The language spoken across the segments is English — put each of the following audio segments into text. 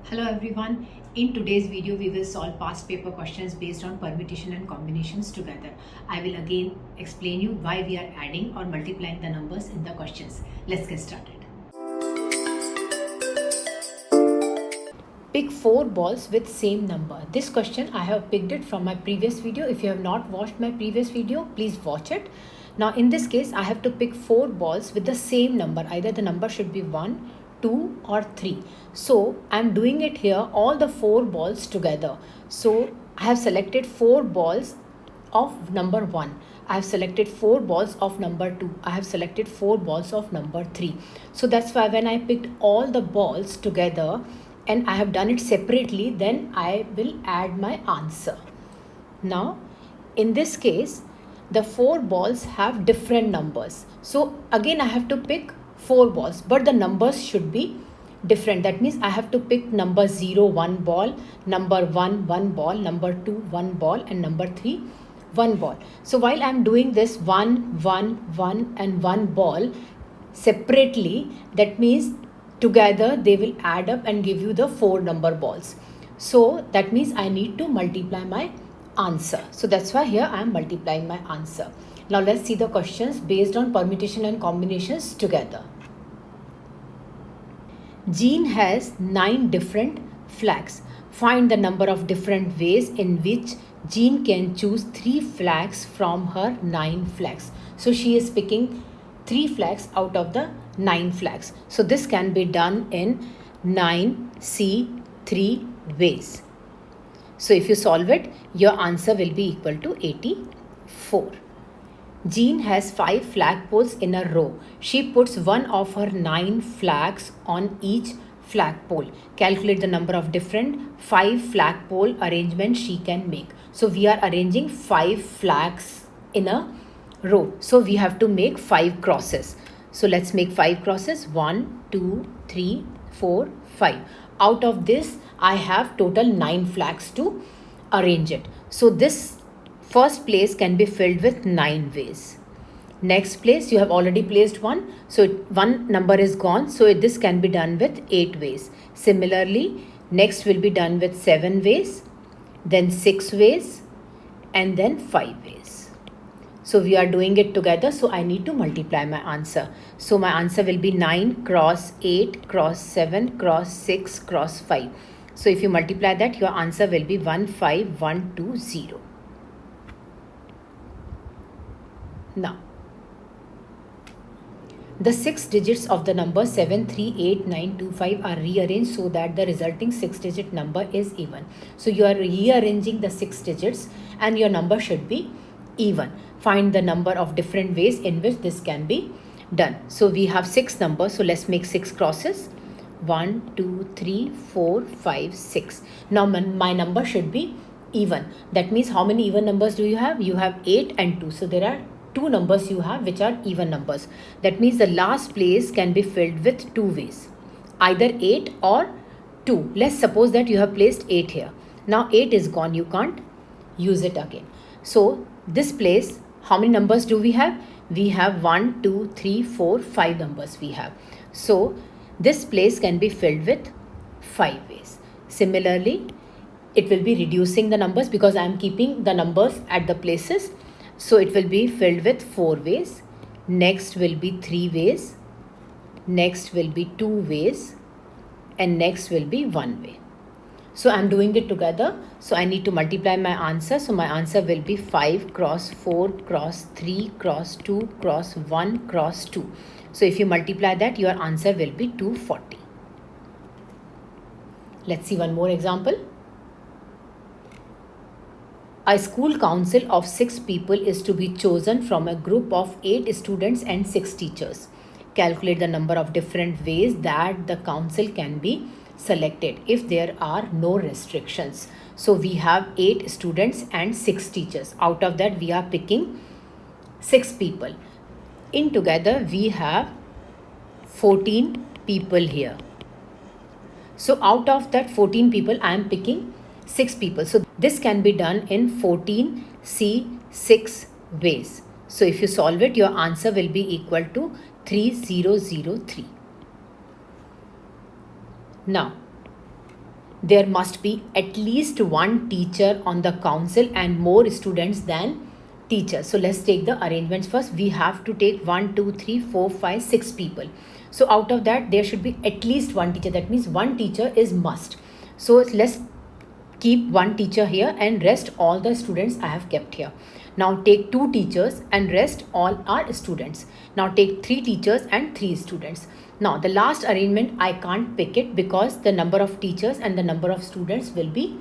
Hello everyone. In today's video, we will solve past paper questions based on permutation and combinations together. I will again explain you why we are adding or multiplying the numbers in the questions. Let's get started. Pick 4 balls with same number. This question I have picked it from my previous video. If you have not watched my previous video, please watch it. Now in this case, I have to pick 4 balls with the same number. Either the number should be 1, 2 or 3. So I'm doing it here, all the 4 balls together. So I have selected 4 balls of number 1. I have selected 4 balls of number 2. I have selected 4 balls of number 3. So that's why when I picked all the balls together and I have done it separately, then I will add my answer. Now in this case, the 4 balls have different numbers. So again I have to pick 4 balls, but the numbers should be different. That means I have to pick number 0, 1 ball, number 1, 1 ball, number 2, 1 ball, and number 3, 1 ball. So while I'm doing this 1, 1, 1 and 1 ball separately, that means together they will add up and give you the 4 number balls. So that means I need to multiply my answer. So that's why here I am multiplying my answer. Now let's see the questions based on permutation and combinations together. Jean has 9 different flags. Find the number of different ways in which Jean can choose 3 flags from her 9 flags. So she is picking 3 flags out of the 9 flags. So this can be done in 9C3 ways. So if you solve it, your answer will be equal to 84. Jean has 5 flagpoles in a row. She puts one of her 9 flags on each flagpole. Calculate the number of different 5 flagpole arrangements she can make. So we are arranging 5 flags in a row. So we have to make 5 crosses. So let's make 5 crosses. 1, 2, 3, 4, 5. Out of this, I have total 9 flags to arrange it. So this first place can be filled with 9 ways. Next place, you have already placed 1. So one number is gone. So this can be done with 8 ways. Similarly, next will be done with 7 ways, then 6 ways, and then 5 ways. So we are doing it together. So I need to multiply my answer. So my answer will be 9 cross 8 cross 7 cross 6 cross 5. So if you multiply that, your answer will be 15120. Now, the 6 digits of the number 738925 are rearranged so that the resulting 6-digit number is even. So you are rearranging the 6 digits and your number should be even. Find the number of different ways in which this can be done. So we have 6 numbers. So let's make 6 crosses. 1, 2, 3, 4, 5, 6. Now my number should be even. That means how many even numbers do you have? You have 8 and 2. So there are 2 numbers you have which are even numbers. That means the last place can be filled with 2 ways. Either 8 or 2. Let's suppose that you have placed 8 here. Now 8 is gone. You can't use it again. So this place, how many numbers do we have? We have 1, 2, 3, 4, 5 numbers we have. So this place can be filled with 5 ways. Similarly, it will be reducing the numbers because I am keeping the numbers at the places. So it will be filled with 4 ways. Next will be 3 ways. Next will be 2 ways. And next will be 1 way. So I'm doing it together. So I need to multiply my answer. So my answer will be 5 cross 4 cross 3 cross 2 cross 1 cross 2. So if you multiply that, your answer will be 240. Let's see one more example. A school council of 6 people is to be chosen from a group of 8 students and 6 teachers. Calculate the number of different ways that the council can be selected if there are no restrictions. So we have 8 students and 6 teachers. Out of that, we are picking 6 people. In together, we have 14 people here. So out of that 14 people, I am picking 6 people. So this can be done in 14C6 ways. So if you solve it, your answer will be equal to 3003. Now, there must be at least one teacher on the council and more students than teachers. So let's take the arrangements first. We have to take 1, 2, 3, 4, 5, 6 people. So out of that, there should be at least one teacher. That means one teacher is must. So let's keep one teacher here and rest all the students I have kept here. Now take 2 teachers and rest all are students. Now take 3 teachers and 3 students. Now the last arrangement, I can't pick it because the number of teachers and the number of students will be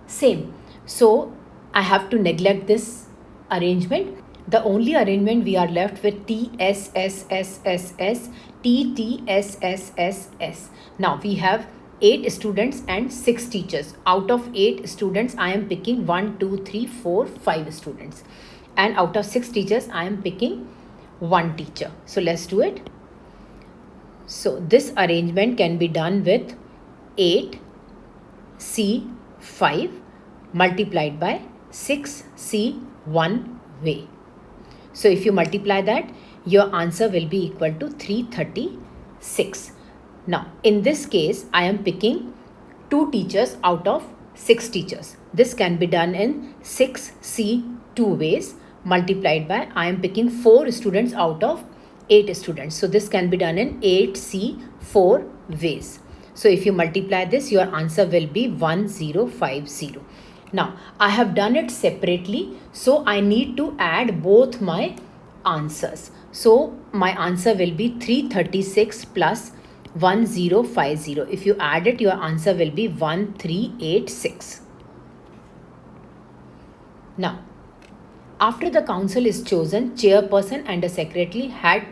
same. So I have to neglect this arrangement. The only arrangement we are left with TSSSSS, TTSSSS. Now we have 8 students and 6 teachers. Out of 8 students, I am picking 1, 2, 3, 4, 5 students. And out of 6 teachers, I am picking 1 teacher. So let's do it. So this arrangement can be done with 8C5 multiplied by 6C 1 way. So if you multiply that, your answer will be equal to 336. Now, in this case, I am picking 2 teachers out of 6 teachers. This can be done in 6C 2 ways multiplied by, I am picking 4 students out of 8 students. So this can be done in 8C 4 ways. So if you multiply this, your answer will be 1050. Now, I have done it separately, so I need to add both my answers. So my answer will be 336 plus 1050. If you add it, your answer will be 1386. Now, after the council is chosen, chairperson and a secretary had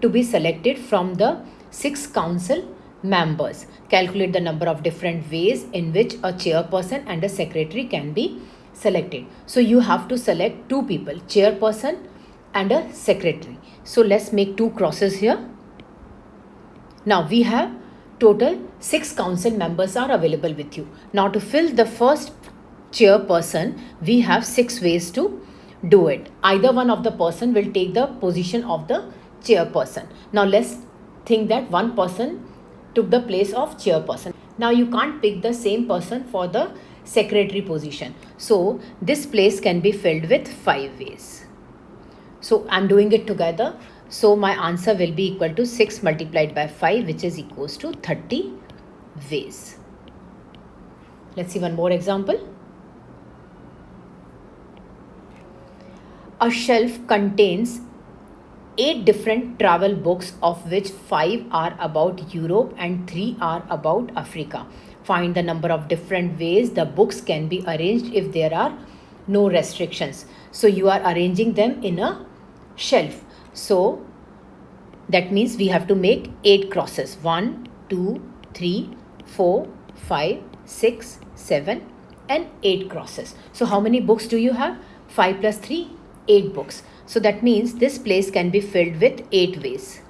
to be selected from the 6 council members. Calculate the number of different ways in which a chairperson and a secretary can be selected. So you have to select 2 people, chairperson and a secretary. So let's make 2 crosses here. Now we have total 6 council members are available with you. Now to fill the first chairperson, we have 6 ways to do it. Either one of the person will take the position of the chairperson. Now let's think that one person took the place of chairperson. Now you can't pick the same person for the secretary position. So this place can be filled with 5 ways. So I'm doing it together. So my answer will be equal to 6 multiplied by 5, which is equals to 30 ways. Let's see one more example. A shelf contains 8 different travel books, of which 5 are about Europe and 3 are about Africa. Find the number of different ways the books can be arranged if there are no restrictions. So you are arranging them in a shelf. So that means we have to make 8 crosses. 1, 2, 3, 4, 5, 6, 7 and 8 crosses. So how many books do you have? 5 plus 3, 8 books. So that means this place can be filled with 8 ways.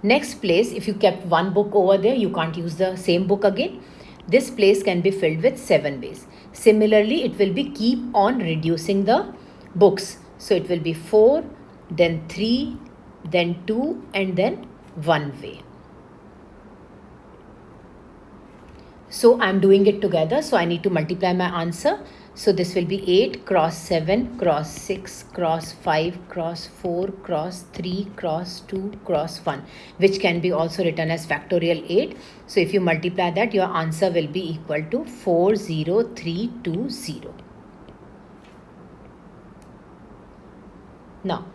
Next place, if you kept 1 book over there, you can't use the same book again. This place can be filled with 7 ways. Similarly, it will be keep on reducing the books. So it will be 4, then 3, then 2 and then 1 way. So I'm doing it together. So I need to multiply my answer. So this will be 8 cross 7 cross 6 cross 5 cross 4 cross 3 cross 2 cross 1, which can be also written as factorial 8. So if you multiply that, your answer will be equal to 40320. Now,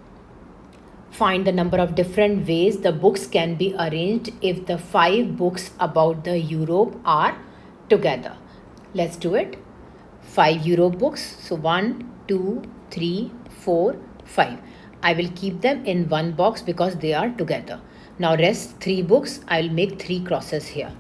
find the number of different ways the books can be arranged if the 5 books about the Europe are together. Let's do it. 5 Europe books. So 1, 2, 3, 4, 5. I will keep them in one box because they are together. Now rest 3 books, I will make 3 crosses here.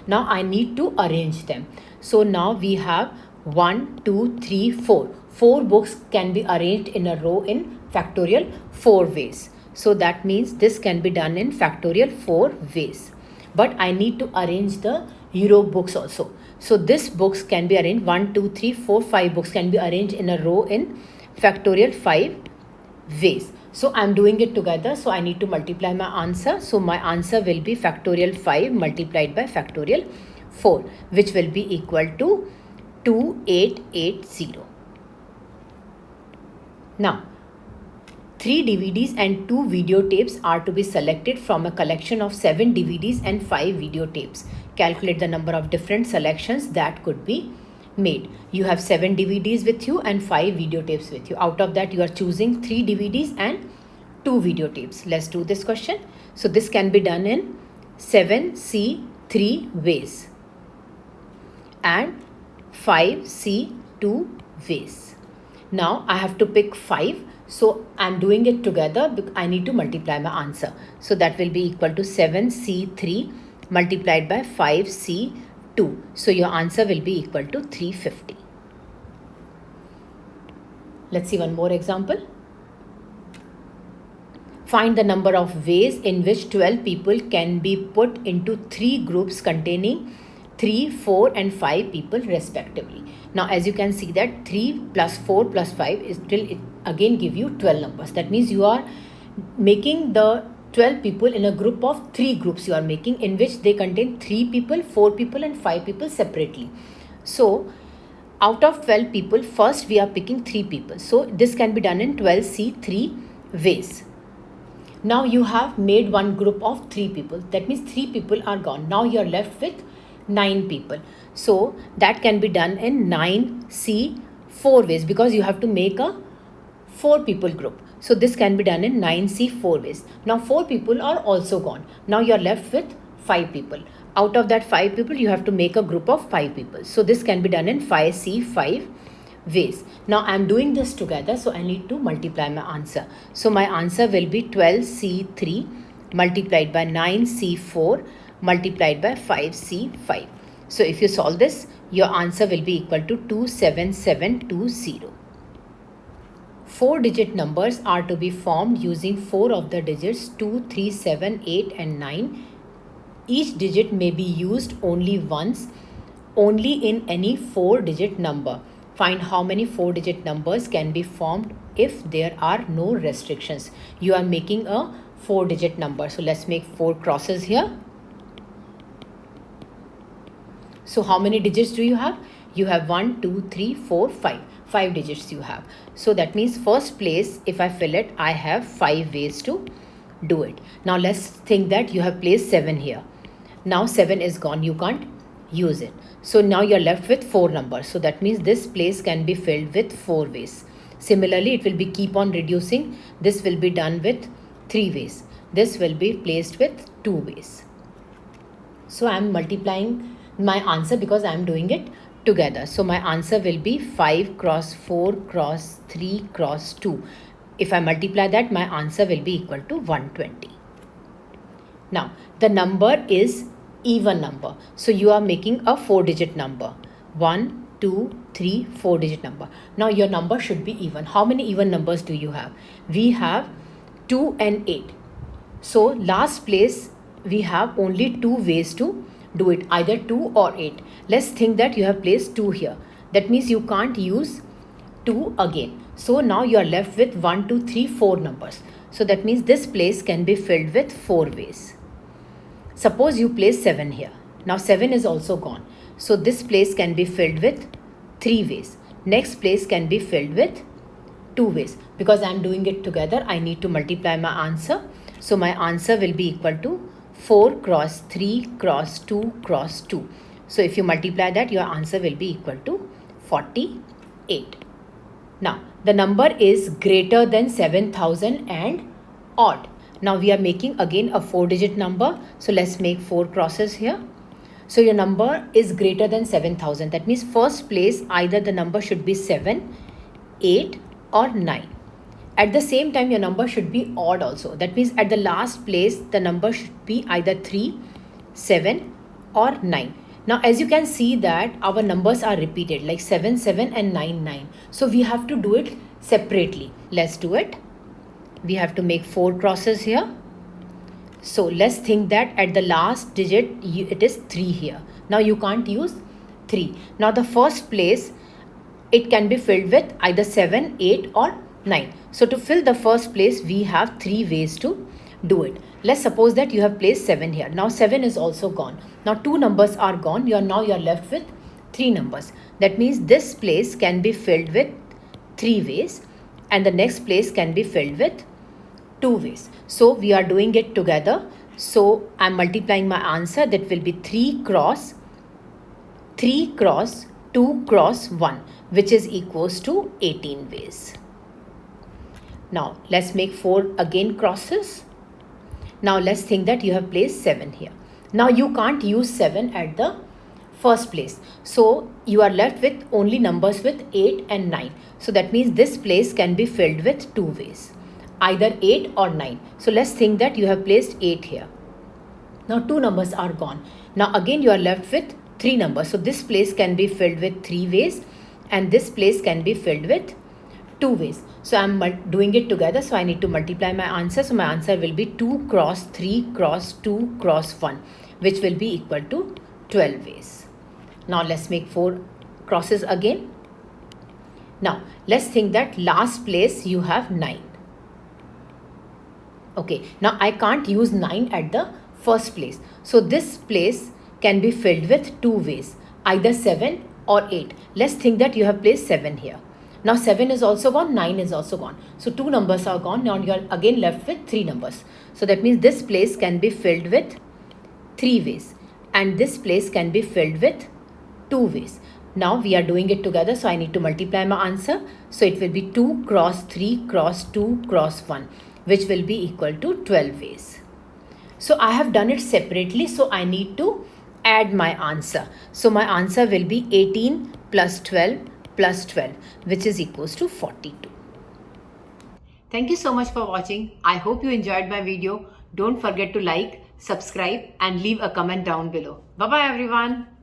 Now I need to arrange them. So now we have 1, 2, 3, 4. 4 books can be arranged in a row in factorial 4 ways. So that means this can be done in factorial 4 ways. But I need to arrange the Europe books also. So this books can be arranged 1, 2, 3, 4, 5 books can be arranged in a row in factorial 5 ways. So I'm doing it together. So I need to multiply my answer. So my answer will be factorial 5 multiplied by factorial 4, which will be equal to 2880. Now, 3 DVDs and 2 videotapes are to be selected from a collection of 7 DVDs and 5 videotapes. Calculate the number of different selections that could be made. You have 7 DVDs with you and 5 videotapes with you. Out of that, you are choosing 3 DVDs and 2 videotapes. Let's do this question. So this can be done in 7C 3 ways and 5C 2 ways. Now I have to pick 5. So I'm doing it together because I need to multiply my answer. So that will be equal to 7C3 multiplied by 5C2. So your answer will be equal to 350. Let's see one more example. Find the number of ways in which 12 people can be put into 3 groups containing 3, 4 and 5 people respectively. Now as you can see that 3 plus 4 plus 5 is still again give you 12 numbers. That means you are making the 12 people in a group of 3 groups you are making, in which they contain 3 people, 4 people and 5 people separately. So out of 12 people, first we are picking 3 people. So this can be done in 12C3 ways. Now you have made one group of 3 people. That means 3 people are gone. Now you are left with 9 people. So that can be done in 9C4 ways, because you have to make a 4 people group. So this can be done in 9C4 ways. Now 4 people are also gone. Now you are left with 5 people. Out of that 5 people, you have to make a group of 5 people. So this can be done in 5C5 ways. Now I am doing this together, so I need to multiply my answer. So my answer will be 12C3 multiplied by 9C4 multiplied by 5C5. So if you solve this, your answer will be equal to 27720. 4-digit numbers are to be formed using 4 of the digits 2, 3, 7, 8 and 9. Each digit may be used only once, only in any 4-digit number. Find how many 4-digit numbers can be formed if there are no restrictions. You are making a 4-digit number. So let's make 4 crosses here. So how many digits do you have? You have 1, 2, 3, 4, 5. 5 digits you have. So that means first place, if I fill it, I have 5 ways to do it. Now let's think that you have placed 7 here. Now 7 is gone. You can't use it. So now you're left with 4 numbers. So that means this place can be filled with 4 ways. Similarly, it will be keep on reducing. This will be done with 3 ways. This will be placed with 2 ways. So I'm multiplying my answer because I'm doing it together. So my answer will be 5 cross 4 cross 3 cross 2. If I multiply that, my answer will be equal to 120. Now the number is even number. So you are making a 4-digit number. 1, 2, 3, 4-digit number. Now your number should be even. How many even numbers do you have? We have 2 and 8. So last place we have only 2 ways to do it, either 2 or 8. Let's think that you have placed 2 here. That means you can't use 2 again. So now you are left with 1, 2, 3, 4 numbers. So that means this place can be filled with 4 ways. Suppose you place 7 here. Now 7 is also gone. So this place can be filled with 3 ways. Next place can be filled with 2 ways. Because I am doing it together, I need to multiply my answer. So my answer will be equal to 4 cross 3 cross 2 cross 2. So if you multiply that, your answer will be equal to 48. Now the number is greater than 7,000 and odd. Now we are making again a 4-digit number. So let's make 4 crosses here. So your number is greater than 7,000. That means first place, either the number should be 7, 8 or 9. At the same time, your number should be odd also. That means at the last place, the number should be either 3, 7 or 9. Now as you can see that our numbers are repeated, like 7, 7 and 9, 9. So we have to do it separately. Let's do it. We have to make 4 crosses here. So let's think that at the last digit, it is 3 here. Now you can't use 3. Now the first place, it can be filled with either 7, 8 or 9. So to fill the first place, we have 3 ways to do it. Let's suppose that you have placed 7 here. Now 7 is also gone. Now 2 numbers are gone. You're left with 3 numbers. That means this place can be filled with 3 ways and the next place can be filled with 2 ways. So we are doing it together. So I'm multiplying my answer. That will be 3 cross 2 cross 1, which is equals to 18 ways. Now let's make 4 again crosses. Now let's think that you have placed 7 here. Now you can't use 7 at the first place. So you are left with only numbers with 8 and 9. So that means this place can be filled with 2 ways, either 8 or 9. So let's think that you have placed 8 here. Now 2 numbers are gone. Now again you are left with 3 numbers. So this place can be filled with 3 ways and this place can be filled with 2 ways. So I'm doing it together. So I need to multiply my answer. So my answer will be 2 cross 3 cross 2 cross 1, which will be equal to 12 ways. Now let's make 4 crosses again. Now let's think that last place you have 9. Okay, now I can't use 9 at the first place. So this place can be filled with 2 ways, either 7 or 8. Let's think that you have placed 7 here. Now 7 is also gone, 9 is also gone. So 2 numbers are gone. Now you are again left with 3 numbers. So that means this place can be filled with 3 ways and this place can be filled with 2 ways. Now we are doing it together. So I need to multiply my answer. So it will be 2 cross 3 cross 2 cross 1, which will be equal to 12 ways. So I have done it separately. So I need to add my answer. So my answer will be 18 plus 12 plus 12, which is equals to 42. Thank you so much for watching. I hope you enjoyed my video. Don't forget to like, subscribe and leave a comment down below. Bye bye everyone.